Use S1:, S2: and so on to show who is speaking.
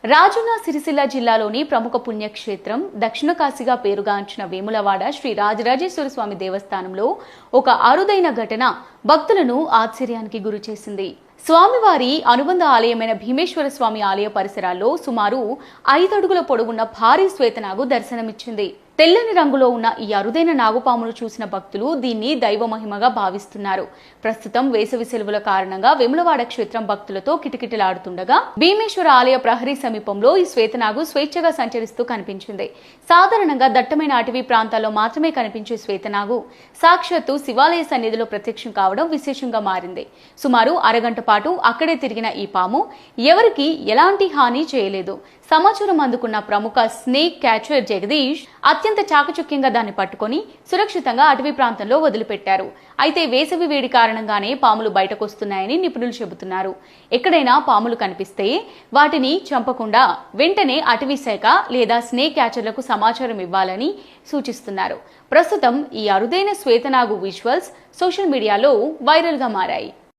S1: రాజన్న సిరిసిల్ల జిల్లాలోని ప్రముఖ పుణ్యక్షేత్రం దక్షిణ కాశీగా పేరుగాంచిన వేములవాడ శ్రీ రాజరాజేశ్వర స్వామి దేవస్థానంలో ఒక అరుదైన ఘటన భక్తులను ఆశ్చర్యానికి గురిచేసింది. స్వామివారి అనుబంధ ఆలయమైన భీమేశ్వర స్వామి ఆలయ పరిసరాల్లో సుమారు 5 అడుగుల పొడవున్న భారీ శ్వేతనాగు దర్శనమిచ్చింది. తెల్లని రంగులో ఉన్న ఈ అరుదైన నాగుపామును చూసిన భక్తులు దీన్ని దైవ మహిమగా భావిస్తున్నారు. ప్రస్తుతం వేసవి సెలవుల కారణంగా వేములవాడ క్షేత్రం భక్తులతో కిటకిటలాడుతుండగా భీమేశ్వర ఆలయ ప్రహరీ సమీపంలో ఈ శ్వేతనాగు స్వేచ్ఛగా సంచరిస్తూ కనిపించింది. సాధారణంగా దట్టమైన అటవీ ప్రాంతాల్లో మాత్రమే కనిపించే శ్వేతనాగు సాక్షాత్తు శివాలయ సన్నిధిలో ప్రత్యక్షం కావడం విశేషంగా మారింది. సుమారు అరగంట పాటు అక్కడే తిరిగిన ఈ పాము ఎవరికి ఎలాంటి హాని చేయలేదు. సమాచారం అందుకున్న ప్రముఖ స్నేక్ క్యాచర్ జగదీష్ అత్యంత చాకచక్యంగా దాన్ని పట్టుకొని సురక్షితంగా అటవీ ప్రాంతంలో వదిలిపెట్టారు. అయితే వేసవి వేడి కారణంగానే పాములు బయటకొస్తున్నాయని నిపుణులు చెబుతున్నారు. ఎక్కడైనా పాములు కనిపిస్తే వాటిని చంపకుండా వెంటనే అటవీ శాఖ లేదా స్నేక్ క్యాచర్లకు సమాచారం ఇవ్వాలని సూచిస్తున్నారు. ప్రస్తుతం ఈ అరుదైన శ్వేతనాగు విజువల్స్ సోషల్ మీడియాలో వైరల్ గా మారాయి.